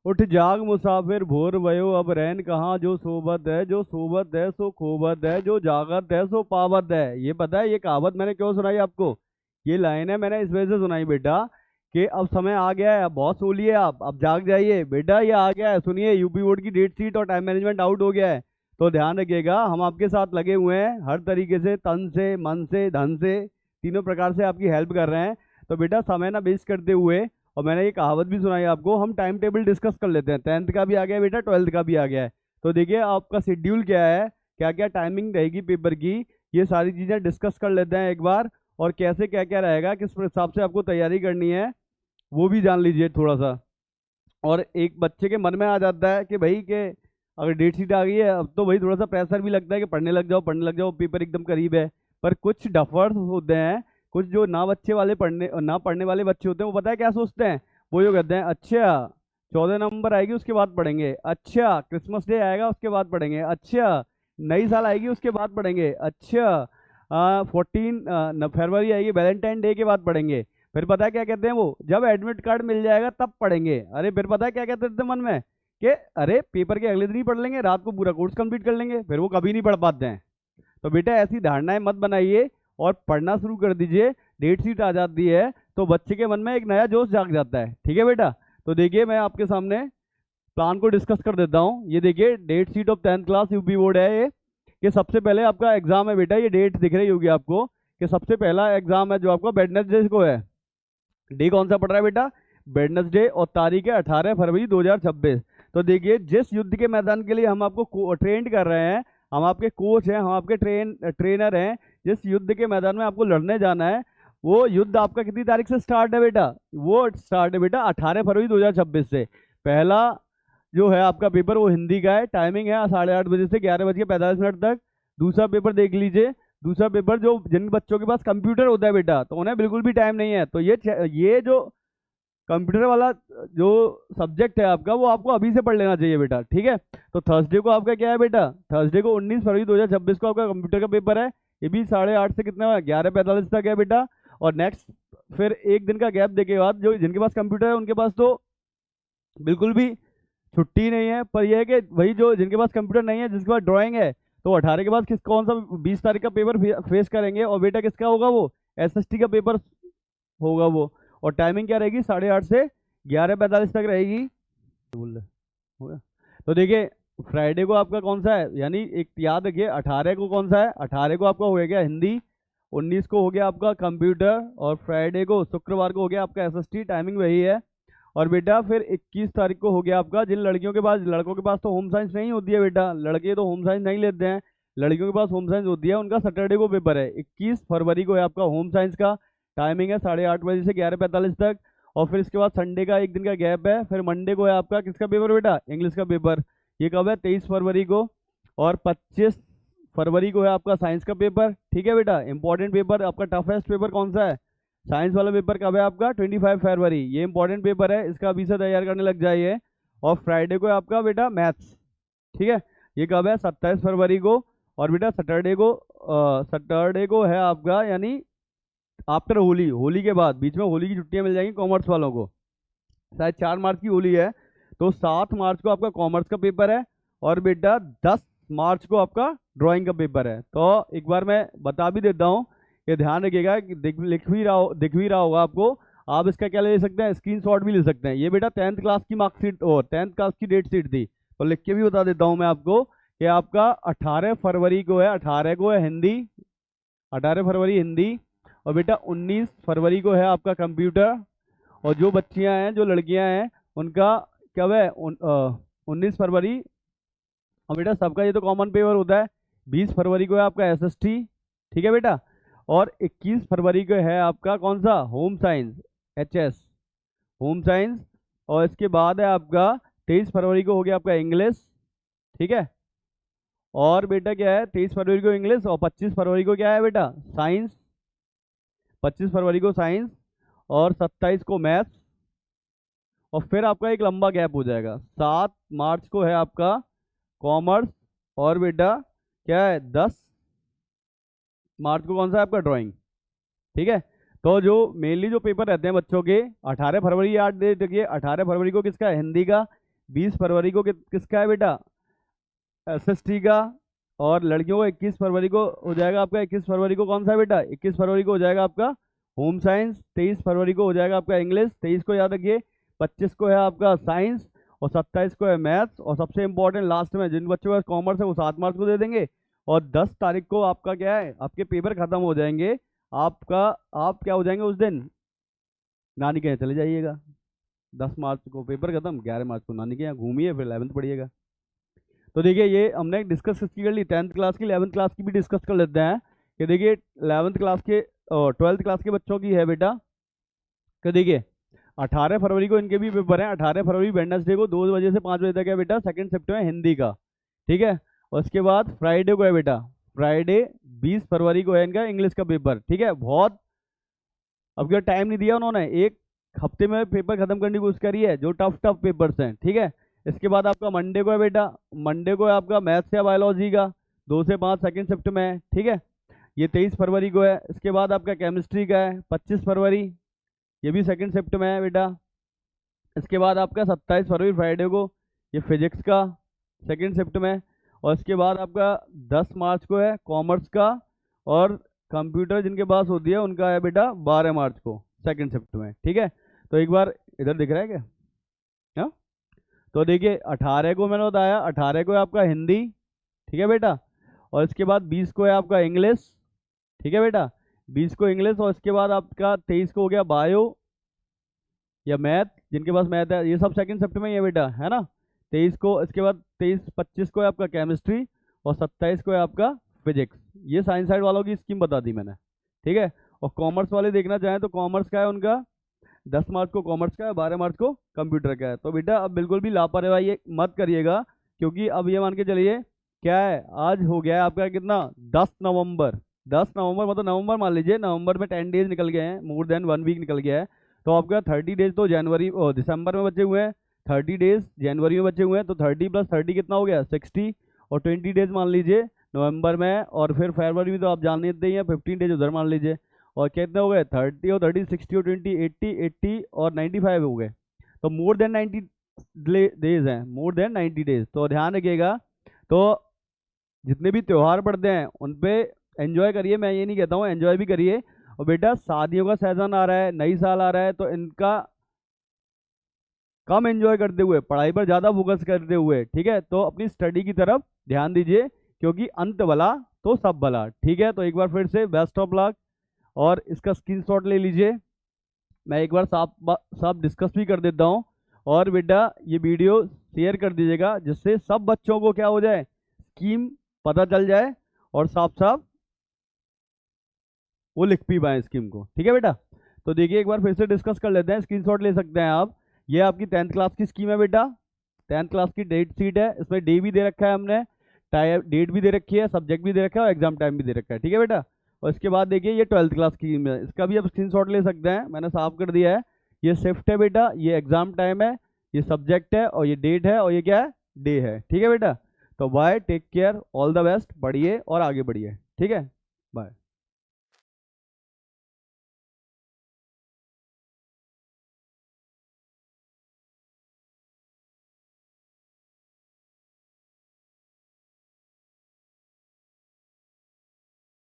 उठ जाग मुसाफिर भोर भयो, अब रैन कहाँ जो सोबत है, जो सोबत है सो खोबत है, जो जागत है सो पावत है। ये पता है ये कहावत मैंने क्यों सुनाई आपको? ये लाइन है मैंने इस वजह से सुनाई बेटा कि अब समय आ गया है, अब बहुत सो लिए आप, अब जाग जाइए बेटा, ये आ गया है। सुनिए, यूपी बोर्ड की डेट शीट और टाइम मैनेजमेंट आउट हो गया है, तो ध्यान रखिएगा। हम आपके साथ लगे हुए हैं हर तरीके से, तन से, मन से, धन से, तीनों प्रकार से आपकी हेल्प कर रहे हैं। तो बेटा समय ना वेस्ट करते हुए, और मैंने ये कहावत भी सुनाई आपको, हम टाइम टेबल डिस्कस कर लेते हैं। 10th का भी आ गया है बेटा, 12th का भी आ गया है। तो देखिए आपका शेड्यूल क्या है, क्या क्या टाइमिंग रहेगी पेपर की, ये सारी चीज़ें डिस्कस कर लेते हैं एक बार। और कैसे क्या क्या रहेगा, किस हिसाब से आपको तैयारी करनी है, वो भी जान लीजिए थोड़ा सा। और एक बच्चे के मन में आ जाता है कि भाई के अगर डेट शीट आ गई है अब तो भाई थोड़ा सा प्रेशर भी लगता है कि पढ़ने लग जाओ, पढ़ने लग जाओ, पेपर एकदम करीब है। पर कुछ डफर्स होते हैं, कुछ जो ना बच्चे वाले पढ़ने ना पढ़ने वाले बच्चे होते हैं, वो पता है क्या सोचते हैं? वो ये कहते हैं, अच्छा 14 नवंबर आएगी उसके बाद पढ़ेंगे, अच्छा क्रिसमस डे आएगा उसके बाद पढ़ेंगे, अच्छा नई साल आएगी उसके बाद पढ़ेंगे, अच्छा 14 फरवरी आएगी वैलेंटाइन डे के बाद पढ़ेंगे। फिर पता है क्या कहते हैं वो, जब एडमिट कार्ड मिल जाएगा तब पढ़ेंगे। अरे फिर पता है क्या कहते थे मन में कि अरे पेपर के अगले दिन ही पढ़ लेंगे, रात को पूरा कोर्स कंप्लीट कर लेंगे, फिर वो कभी नहीं पढ़ पाते हैं। तो बेटा ऐसी धारणाएं मत बनाइए और पढ़ना शुरू कर दीजिए। डेट शीट आ जाती है तो बच्चे के मन में एक नया जोश जाग जाता है। ठीक है बेटा? तो देखिए मैं आपके सामने प्लान को डिस्कस कर देता हूँ। ये देखिए date sheet of 10th class UP board है ये, कि सबसे पहले आपका एग्जाम है बेटा, ये डेट दिख रही होगी आपको कि सबसे पहला एग्जाम है जो आपका वेडनेसडे को है। डे कौन सा पड़ रहा है बेटा? वेडनेसडे, और तारीख है 18 फरवरी 2026। तो देखिए जिस युद्ध के मैदान के लिए हम आपको ट्रेंड कर रहे हैं, हम आपके कोच हैं, हम आपके ट्रेनर हैं, जिस युद्ध के मैदान में आपको लड़ने जाना है, वो युद्ध आपका कितनी तारीख से स्टार्ट है बेटा? वो स्टार्ट है बेटा 18 फरवरी 2026 से। पहला जो है आपका पेपर वो हिंदी का है, टाइमिंग है 8:30 बजे से 11:45 तक। दूसरा पेपर देख लीजिए, दूसरा पेपर जो जिन बच्चों के पास कंप्यूटर होता है बेटा, तो उन्हें बिल्कुल भी टाइम नहीं है, तो ये जो कंप्यूटर वाला जो सब्जेक्ट है आपका, वो आपको अभी से पढ़ लेना चाहिए बेटा। ठीक है? तो थर्सडे को आपका क्या है बेटा? थर्सडे को 19 फरवरी 2026 को आपका कंप्यूटर का पेपर है। ये भी 8:30 से कितना 11:45 तक है बेटा। और नेक्स्ट फिर एक दिन का गैप देने के बाद जो जिनके पास कंप्यूटर है उनके पास तो बिल्कुल भी छुट्टी नहीं है। पर यह है कि वही जो जिनके पास कंप्यूटर नहीं है, जिसके पास ड्राइंग है, तो 18 के बाद किस कौन सा 20 तारीख का पेपर फेस करेंगे। और बेटा किसका होगा वो? एसएसटी का पेपर होगा वो। और टाइमिंग क्या रहेगी? 8:30 से 11:45 तक रहेगी। बोल रहे हो गया? तो देखिए फ्राइडे को आपका कौन सा है, यानी एक याद रखिए 18 को कौन सा है? 18 को आपका हो गया हिंदी, 19 को हो गया आपका कंप्यूटर, और फ्राइडे को शुक्रवार को हो गया आपका एसएसटी। टाइमिंग वही है। और बेटा फिर 21 तारीख को हो गया आपका, जिन लड़कियों के पास, लड़कों के पास तो होम साइंस नहीं होती है बेटा, लड़के तो होम साइंस नहीं लेते हैं, लड़कियों के पास होम साइंस होती है, उनका सैटरडे को पेपर है। 21 फरवरी को है आपका होम साइंस का, टाइमिंग है 8:30 से 11:45 तक। और फिर इसके बाद संडे का एक दिन का गैप है, फिर मंडे को है आपका किसका पेपर बेटा? इंग्लिश का पेपर। ये कब है? 23 फरवरी को। और 25 फरवरी को है आपका साइंस का पेपर। ठीक है बेटा? इंपॉर्टेंट पेपर आपका, टफेस्ट पेपर कौन सा है? साइंस वाला पेपर कब है आपका? 25 फरवरी। ये इंपॉर्टेंट पेपर है, इसका अभी से तैयार करने लग जाइए। और फ्राइडे को है आपका बेटा मैथ्स। ठीक है? ये कब है? 27 फरवरी को। और बेटा सैटरडे को है आपका, यानी आफ्टर होली, होली के बाद, बीच में होली की छुट्टियां मिल जाएंगी कॉमर्स वालों को, शायद 4 मार्च की होली है, तो 7 मार्च को आपका कॉमर्स का पेपर है। और बेटा 10 मार्च को आपका ड्राइंग का पेपर है। तो एक बार मैं बता भी देता हूँ, ये ध्यान रखिएगा कि दिख भी रहा होगा आपको। आप इसका क्या ले सकते हैं? स्क्रीनशॉट भी ले सकते हैं। ये बेटा 10th क्लास की मार्कशीट और 10th क्लास की डेट शीट थी, तो लिख के भी बता देता हूँ मैं आपको कि आपका 18 फरवरी को है, 18 को है हिंदी, 18 फरवरी हिंदी। और बेटा 19 फरवरी को है आपका कंप्यूटर। और जो बच्चियां हैं, जो लड़कियां हैं, उनका कब है? 19 फरवरी। और बेटा सबका ये तो कॉमन पेपर होता है। 20 फरवरी को है आपका एसएसटी। ठीक है बेटा? और 21 फरवरी को है आपका कौन सा? Home science, HS, home science. और इसके बाद है आपका 23 फरवरी को हो गया आपका इंग्लिश। ठीक है? और बेटा क्या है? 23 फरवरी को इंग्लिश, और 25 फरवरी को क्या है बेटा? साइंस, 25 फरवरी को साइंस, और 27 को मैथ्स। और फिर आपका एक लंबा गैप हो जाएगा, 7 मार्च को है आपका कॉमर्स। और बेटा क्या है? 10 मार्च को कौन सा है आपका? ड्राइंग। ठीक है? तो जो मेनली जो पेपर रहते हैं बच्चों के, 18 फरवरी याद दे रखिए, 18 फरवरी को किसका है? हिंदी का। 20 फरवरी को किसका है बेटा, SST का। और लड़कियों को 21 फरवरी को हो जाएगा आपका, 21 फरवरी को कौन सा है बेटा, 21 फरवरी को हो जाएगा आपका होम साइंस। 23 फरवरी को हो जाएगा आपका इंग्लिश, 23 को याद रखिए। 25 को है आपका साइंस, और 27 को है मैथ्स। और सबसे इंपॉर्टेंट लास्ट में जिन बच्चों का कॉमर्स है वो 7 मार्च को दे देंगे। और 10 तारीख को आपका क्या है, आपके पेपर खत्म हो जाएंगे। आप क्या हो जाएंगे उस दिन, नानी के यहाँ चले जाइएगा। 10 मार्च को पेपर खत्म, 11 मार्च को नानी के यहाँ घूमिए, फिर 11th पढ़िएगा। तो देखिए ये हमने डिस्कस किसकी कर ली, 10th क्लास की। 11th क्लास की भी डिस्कस कर लेते हैं कि देखिए 11th क्लास के और 12th क्लास के बच्चों की है बेटा कि देखिए 18 फरवरी को इनके भी पेपर हैं। 18 फरवरी वेडनेसडे को 2 बजे से 5 बजे तक है बेटा सेकंड शिफ्ट में हिंदी का, ठीक है। और उसके बाद फ्राइडे को है बेटा, फ्राइडे 20 फरवरी को है इनका इंग्लिश का पेपर, ठीक है। बहुत अब क्या टाइम नहीं दिया उन्होंने, एक हफ्ते में पेपर खत्म करने की कोशिश करी है, जो टफ पेपर्स हैं, ठीक है। इसके बाद आपका मंडे को है बेटा, मंडे को है आपका मैथ्स या बायोलॉजी का 2 से 5 सेकंड शिफ्ट में है, ठीक है। ये 23 फरवरी को है। इसके बाद आपका केमिस्ट्री का है 25 फरवरी, ये भी सेकंड शिफ्ट में है बेटा। इसके बाद आपका 27 फरवरी फ्राइडे को ये फिजिक्स का सेकंड शिफ्ट में। और इसके बाद आपका 10 मार्च को है कॉमर्स का, और कंप्यूटर जिनके पास होती है उनका है बेटा 12 मार्च को सेकंड शिफ्ट में, ठीक है। तो एक बार इधर दिख रहा है क्या, हाँ। तो देखिए 18 को मैंने बताया, 18 को है आपका हिंदी, ठीक है बेटा। और इसके बाद 20 को है आपका इंग्लिश, ठीक है बेटा, 20 को इंग्लिश। और इसके बाद आपका 23 को हो गया बायो या मैथ, जिनके पास मैथ है, ये सब सेकंड शिफ्ट में ही है बेटा, है ना। 23 को, इसके बाद 25 को है आपका केमिस्ट्री, और 27 को है आपका फिजिक्स। ये साइंस साइड वालों की स्कीम बता दी मैंने, ठीक है। और कॉमर्स वाले देखना चाहें तो कॉमर्स का है उनका 10 मार्च को कॉमर्स का है, 12 मार्च को कंप्यूटर का है। तो बेटा अब बिल्कुल भी लापरवाही मत करिएगा, क्योंकि अब ये मान के चलिए क्या है, आज हो गया है आपका कितना 10 नवंबर। 10 नवंबर मतलब नवंबर मान लीजिए, नवंबर में 10 डेज निकल गए हैं, मोर देन 1 वीक निकल गया है। तो आपका 30 डेज तो जनवरी और दिसंबर में बचे हुए हैं, 30 डेज जनवरी में बचे हुए हैं। तो 30 + 30 कितना हो गया 60, और 20 डेज मान लीजिए नवंबर में, और फिर फरवरी में तो आप जान लेते ही हैं, 15 डेज उधर मान लीजिए। और कितने हो गए 30 और 30 60 और 20 80 और 95 हो गए। तो मोर देन 90 डेज हैं, मोर देन 90 डेज। तो ध्यान रखिएगा, तो जितने भी त्यौहार पड़ते हैं उन पे एंजॉय करिए, मैं ये नहीं कहता हूँ, एंजॉय भी करिए। और बेटा शादियों का सीजन आ रहा है, नई साल आ रहा है, तो इनका कम एंजॉय करते हुए पढ़ाई पर ज़्यादा फोकस करते हुए, ठीक है, तो अपनी स्टडी की तरफ ध्यान दीजिए, क्योंकि अंत भला तो सब भला, ठीक है। तो एक बार फिर से बेस्ट ऑफ लक, और इसका स्क्रीनशॉट ले लीजिए, मैं एक बार साफ डिस्कस भी कर देता हूँ। और बेटा ये वीडियो शेयर कर दीजिएगा, जिससे सब बच्चों को क्या हो जाए, स्कीम पता चल जाए, और साफ साफ वो लिख भी पाए स्कीम को, ठीक है बेटा। तो देखिए एक बार फिर से डिस्कस कर लेते हैं, स्क्रीनशॉट ले सकते हैं आप। ये आपकी 10th क्लास की स्कीम है बेटा, 10th क्लास की डेट शीट है, इसमें डे भी दे रखा है हमने, डेट भी दे रखी है, सब्जेक्ट भी दे रखा है, और एग्जाम टाइम भी दे रखा है, ठीक है बेटा। और इसके बाद देखिए ये 12th क्लास की है, इसका भी आप स्क्रीनशॉट ले सकते हैं, मैंने साफ कर दिया है। ये शिफ्ट है बेटा, ये एग्जाम टाइम है, ये सब्जेक्ट है, और ये डेट है, और ये क्या है, डे है, ठीक है बेटा। तो bye, take care, all the best, पढ़िए और आगे बढ़िए, ठीक है, बाय।